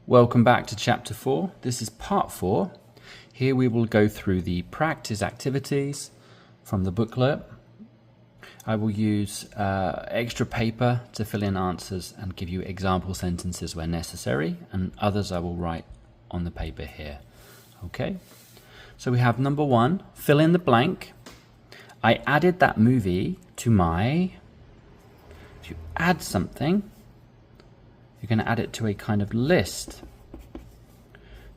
Welcome back to Chapter 4. This is Part 4. Here we will go through the practice activities from the booklet. I will use extra paper to fill in answers and give you example sentences where necessary, and others I will write on the paper here. Okay, so we have number 1, fill in the blank. I added that movie to my... If you add something, you're going to add it to a kind of list.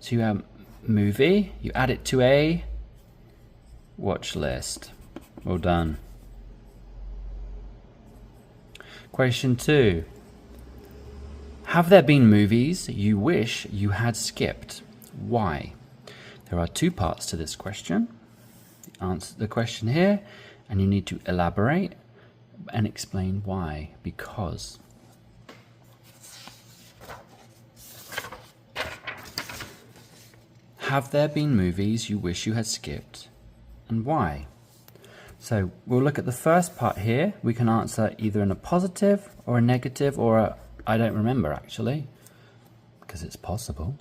So you have movie, you add it to a watch list. Well done. Question 2. Have there been movies you wish you had skipped? Why? There are 2 parts to this question. Answer the question here, and you need to elaborate and explain why. Because. Have there been movies you wish you had skipped, and why? So we'll look at the first part here. We can answer either in a positive or a negative or a I don't remember actually, because it's possible.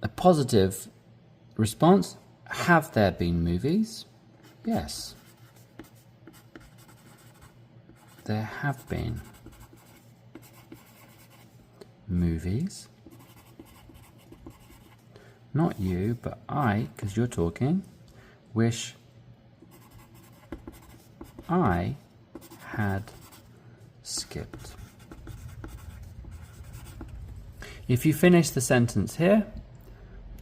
A positive response, have there been movies? Yes. There have been movies. Not you, but I, because you're talking, wish I had skipped. If you finish the sentence here,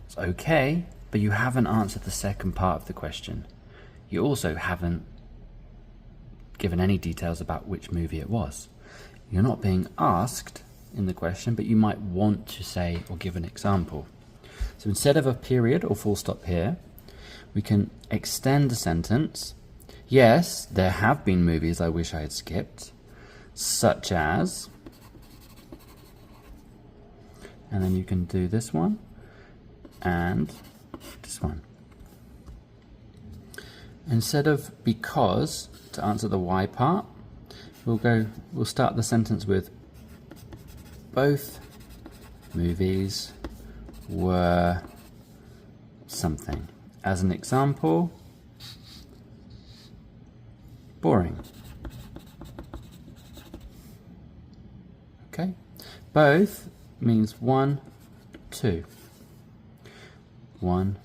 it's okay, but you haven't answered the second part of the question. You also haven't given any details about which movie it was. You're not being asked in the question, but you might want to say or give an example. So instead of a period or full stop here, we can extend the sentence. Yes, there have been movies I wish I had skipped, such as, and then you can do this one and this one. Instead of because, to answer the why part, we'll start the sentence with both movies were something. As an example, boring. Okay, both means 1, 2. 1,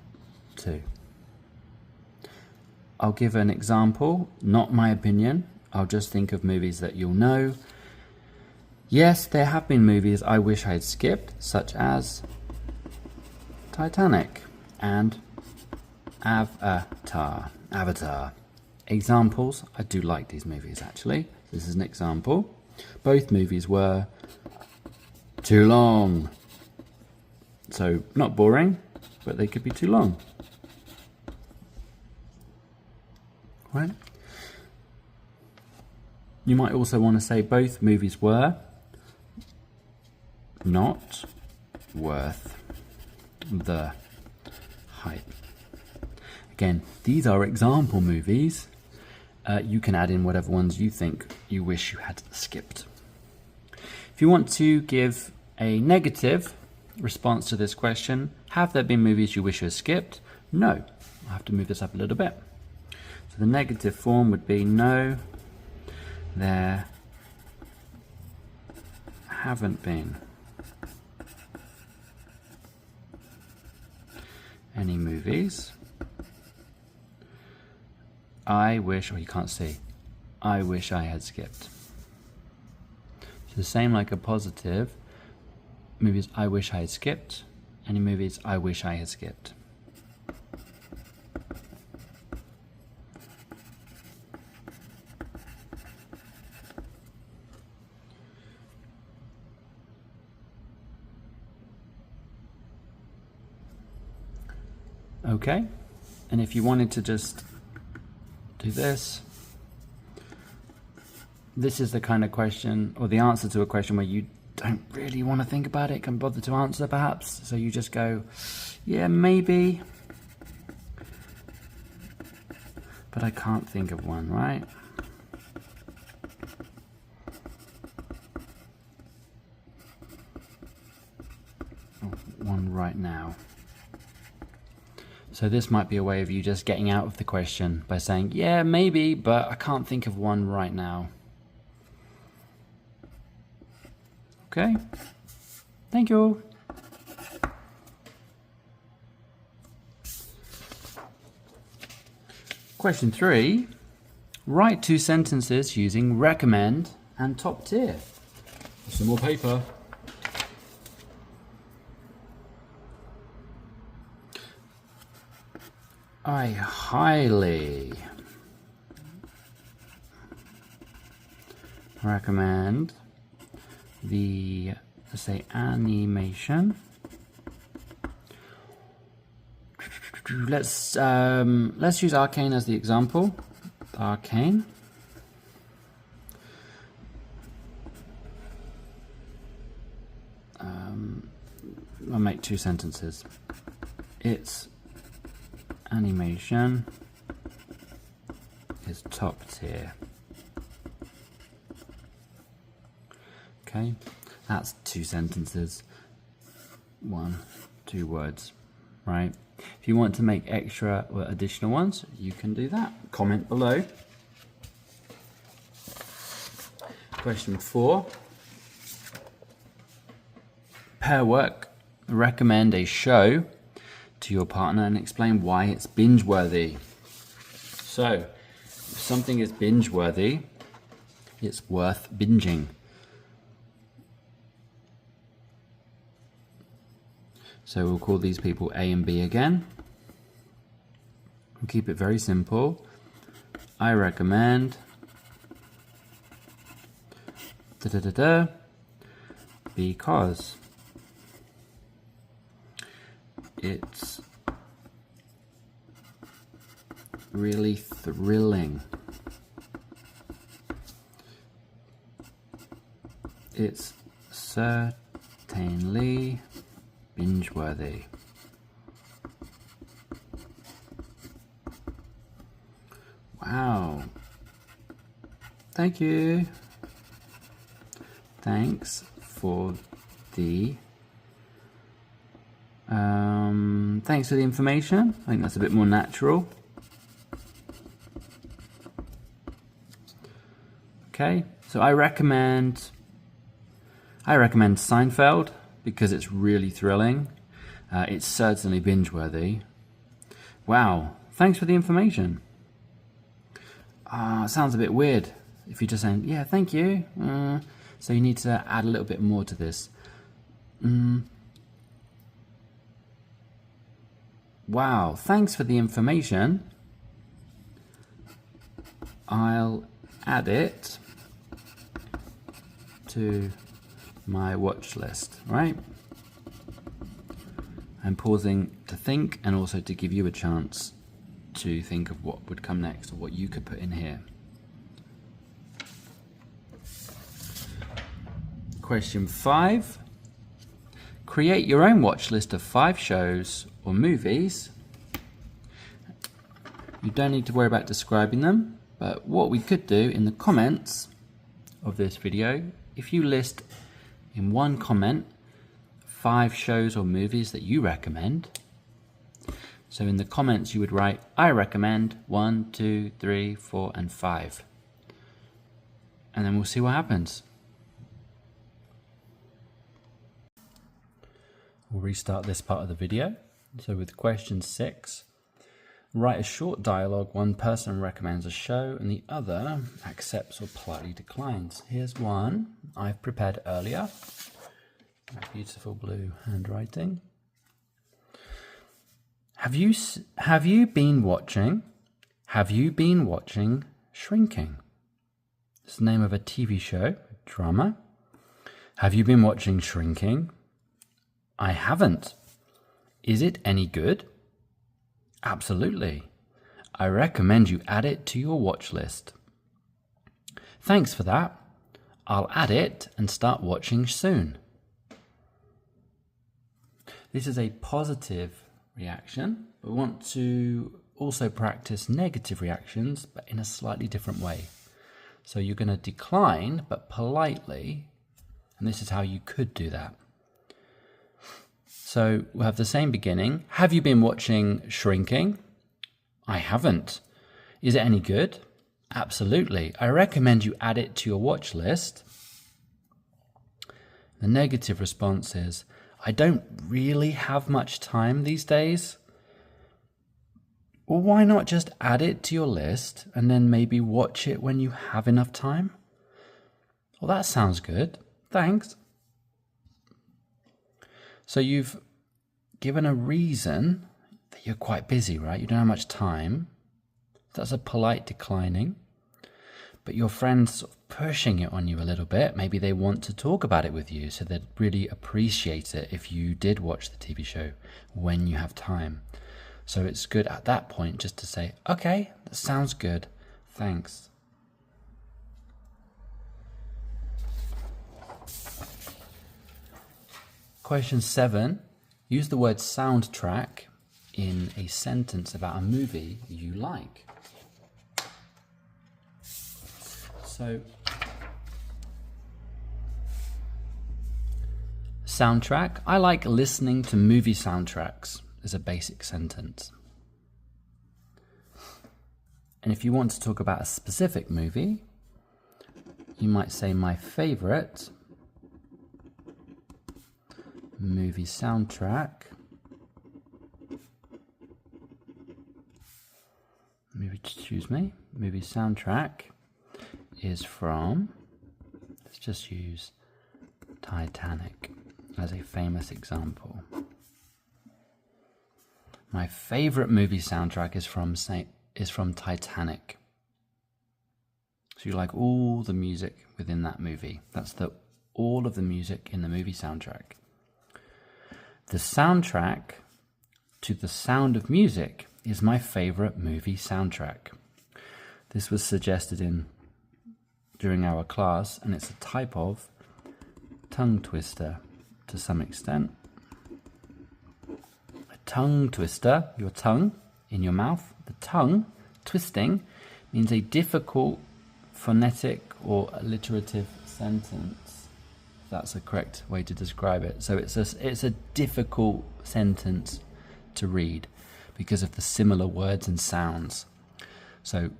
2. I'll give an example, not my opinion. I'll just think of movies that you'll know. Yes, there have been movies I wish I had skipped, such as Titanic and Avatar. Examples, I do like these movies actually. This is an example. Both movies were too long. So not boring, but they could be too long. Right? You might also want to say both movies were not worth the hype. Again, these are example movies. You can add in whatever ones you think you wish you had skipped. If you want to give a negative response to this question, have there been movies you wish you had skipped? No. I'll have to move this up a little bit. So the negative form would be no, there haven't been any movies I wish, or you can't see, I wish I had skipped. So the same like a positive, movies I wish I had skipped, any movies I wish I had skipped. Okay, and if you wanted to just do this, this is the kind of question, or the answer to a question where you don't really want to think about it, can bother to answer perhaps, so you just go, yeah, maybe, but I can't think of one, right? one right now. So this might be a way of you just getting out of the question by saying, yeah, maybe, but I can't think of one right now. Okay, thank you. Question 3, write 2 sentences using recommend and top tier. Some more paper. I highly recommend the, let's say, animation. Let's use Arcane as the example. Arcane. I'll make 2 sentences. Its animation is top tier. Okay, that's 2 sentences. 1, 2 words, right? If you want to make extra or additional ones, you can do that. Comment below. Question 4. Pair work. Recommend a show to your partner and explain why it's binge-worthy. So, if something is binge-worthy, it's worth binging. So we'll call these people A and B again. We'll keep it very simple. I recommend because it's really thrilling. It's certainly binge-worthy. Wow. Thank you. Thanks for the information. I think that's a bit more natural. Okay, so I recommend Seinfeld because it's really thrilling. It's certainly binge-worthy. Wow, thanks for the information. It sounds a bit weird if you're just saying, yeah, thank you. So you need to add a little bit more to this. Wow, thanks for the information. I'll add it to my watch list, right? I'm pausing to think and also to give you a chance to think of what would come next or what you could put in here. Question 5. Create your own watch list of 5 shows or movies. You don't need to worry about describing them, but what we could do in the comments of this video, if you list in one comment 5 shows or movies that you recommend. So in the comments you would write, I recommend 1, 2, 3, 4, and 5. And then we'll see what happens. We'll restart this part of the video. So with question 6, write a short dialogue. One person recommends a show and the other accepts or politely declines. Here's one I've prepared earlier. Beautiful blue handwriting. Have you been watching Shrinking? It's the name of a TV show, drama. Have you been watching Shrinking? I haven't. Is it any good? Absolutely. I recommend you add it to your watch list. Thanks for that. I'll add it and start watching soon. This is a positive reaction. We want to also practice negative reactions, but in a slightly different way. So you're going to decline, but politely, and this is how you could do that. So we'll have the same beginning. Have you been watching Shrinking? I haven't. Is it any good? Absolutely. I recommend you add it to your watch list. The negative response is, I don't really have much time these days. Well, why not just add it to your list and then maybe watch it when you have enough time? Well, that sounds good. Thanks. So you've given a reason that you're quite busy, right? You don't have much time. That's a polite declining. But your friend's sort of pushing it on you a little bit. Maybe they want to talk about it with you, so they'd really appreciate it if you did watch the TV show when you have time. So it's good at that point just to say, okay, that sounds good. Thanks. Question 7. Use the word soundtrack in a sentence about a movie you like. So, soundtrack. I like listening to movie soundtracks is a basic sentence. And if you want to talk about a specific movie, you might say my favorite movie soundtrack movie soundtrack is from, let's just use Titanic as a famous example. My favorite movie soundtrack is from Titanic. So you like all the music within that movie. That's all of the music in the movie soundtrack. The soundtrack to The Sound of Music is my favorite movie soundtrack. This was suggested during our class, and it's a type of tongue twister to some extent. A tongue twister, your tongue in your mouth. The tongue twisting means a difficult phonetic or alliterative sentence. That's the correct way to describe it. So it's a difficult sentence to read because of the similar words and sounds. So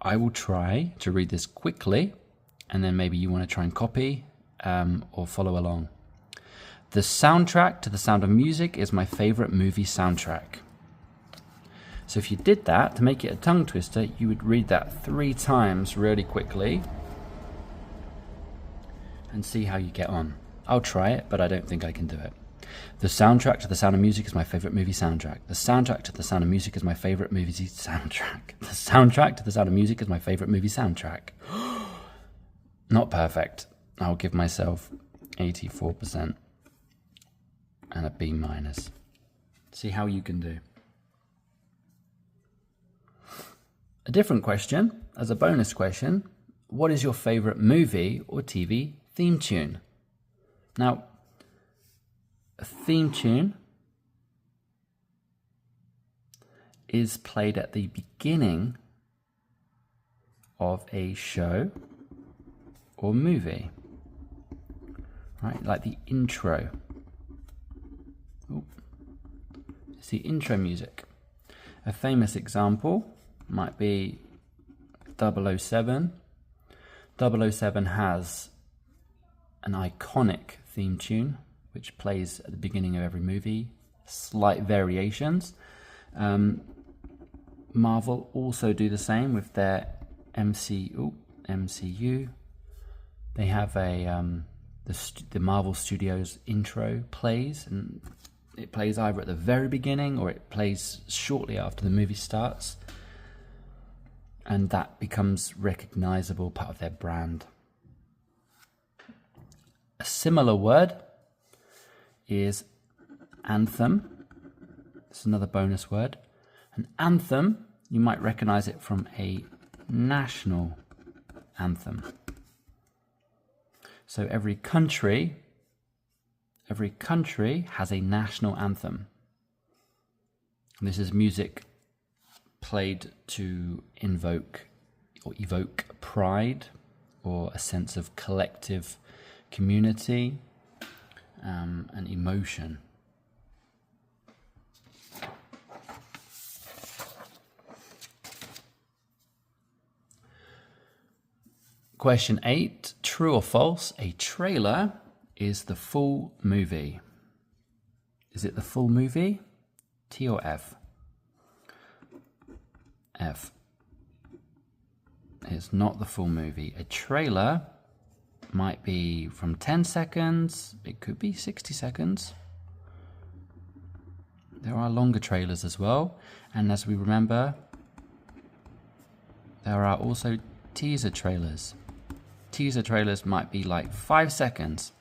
I will try to read this quickly, and then maybe you want to try and copy or follow along. The soundtrack to The Sound of Music is my favorite movie soundtrack. So if you did that, to make it a tongue twister, you would read that 3 times really quickly and see how you get on. I'll try it, but I don't think I can do it. The soundtrack to The Sound of Music is my favorite movie soundtrack. The soundtrack to The Sound of Music is my favorite movie soundtrack. The soundtrack to The Sound of Music is my favorite movie soundtrack. Not perfect. I'll give myself 84% and a B-. See how you can do. A different question, as a bonus question, what is your favorite movie or TV theme tune? Now, a theme tune is played at the beginning of a show or movie, right? Like the intro. It's the intro music. A famous example might be 007. 007 has an iconic theme tune which plays at the beginning of every movie, slight variations. Marvel also do the same with their MCU. They have the Marvel Studios intro plays, and it plays either at the very beginning or it plays shortly after the movie starts, and that becomes recognizable, part of their brand. A similar word is anthem. It's another bonus word. An anthem, you might recognize it from a national anthem. So every country has a national anthem. And this is music played to invoke or evoke pride or a sense of collective community and emotion. Question 8, true or false? A trailer is the full movie. Is it the full movie? T or F? F. It's not the full movie. A trailer might be from 10 seconds. It could be 60 seconds. There are longer trailers as well. And as we remember, there are also teaser trailers. Teaser trailers might be like 5 seconds.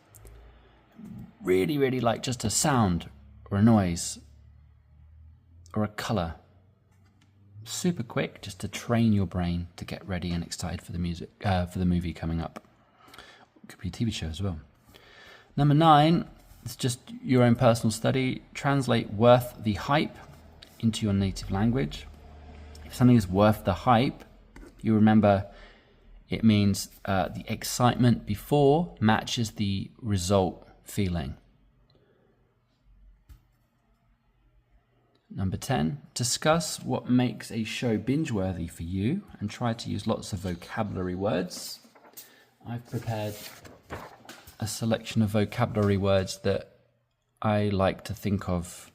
Really, really like just a sound or a noise or a color. Super quick, just to train your brain to get ready and excited for the music, for the movie coming up. It could be a TV show as well. Number 9, it's just your own personal study. Translate worth the hype into your native language. If something is worth the hype, you remember it means the excitement before matches the result feeling. Number 10, discuss what makes a show binge-worthy for you and try to use lots of vocabulary words. I've prepared a selection of vocabulary words that I like to think of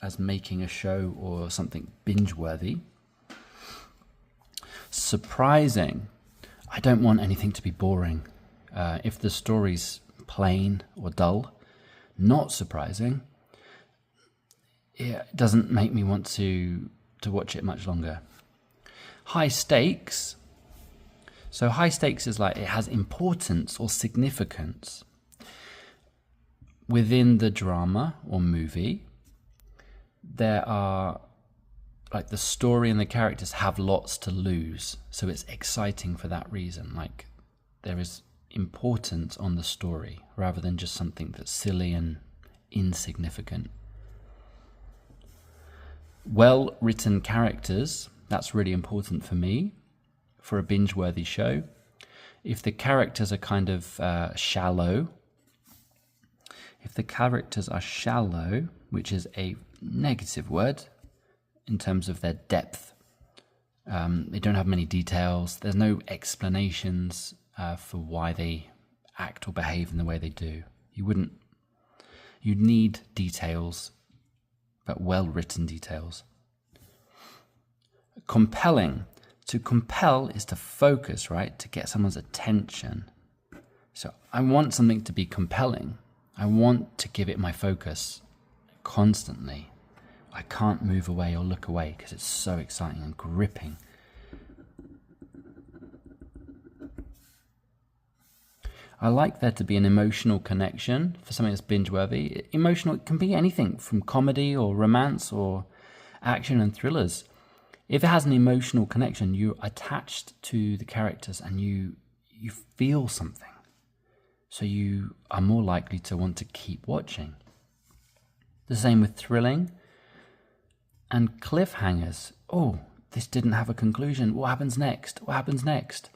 as making a show or something binge-worthy. Surprising. I don't want anything to be boring. If the story's plain or dull, not surprising. It doesn't make me want to watch it much longer. High stakes. So high stakes is like it has importance or significance within the drama or movie. There are like the story and the characters have lots to lose, so it's exciting for that reason. Like there is importance on the story rather than just something that's silly and insignificant. Well-written characters, that's really important for me for a binge-worthy show. If the characters are kind of shallow, which is a negative word in terms of their depth, they don't have many details, there's no explanations for why they act or behave in the way they do. You'd need details, but well-written details. Compelling. To compel is to focus, right? To get someone's attention. So I want something to be compelling. I want to give it my focus constantly. I can't move away or look away because it's so exciting and gripping. I like there to be an emotional connection for something that's binge-worthy. Emotional, it can be anything from comedy or romance or action and thrillers. If it has an emotional connection, you're attached to the characters and you feel something. So you are more likely to want to keep watching. The same with thrilling and cliffhangers. Oh, this didn't have a conclusion. What happens next? What happens next?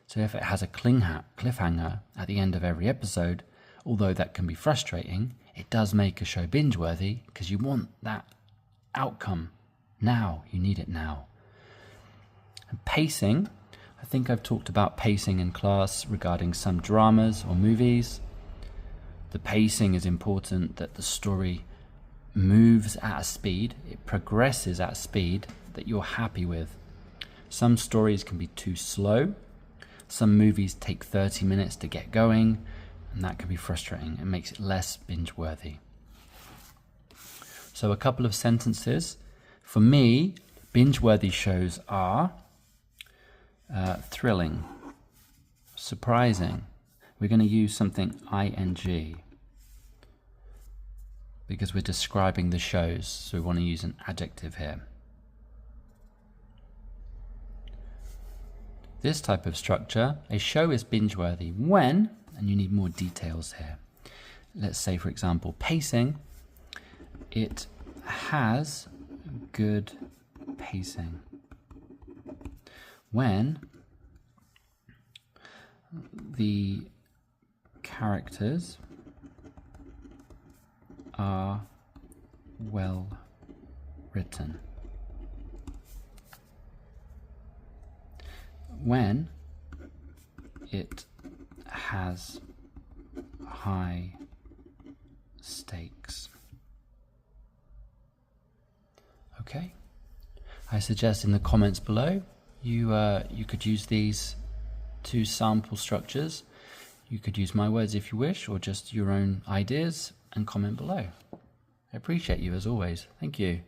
So if it has a cliffhanger at the end of every episode, although that can be frustrating, it does make a show binge-worthy because you want that outcome now. You need it now. And pacing. I think I've talked about pacing in class regarding some dramas or movies. The pacing is important, that the story moves at a speed, it progresses at a speed that you're happy with. Some stories can be too slow. Some movies take 30 minutes to get going, and that can be frustrating. It makes it less binge-worthy. So a couple of sentences. For me, binge-worthy shows are thrilling, surprising. We're going to use something ing because we're describing the shows, so we want to use an adjective here. This type of structure, a show is binge-worthy when, and you need more details here. Let's say, for example, pacing. It has good pacing when the characters are well written. When it has high stakes. Okay. I suggest in the comments below you could use these two sample structures. You could use my words if you wish, or just your own ideas, and comment below. I appreciate you as always. Thank you.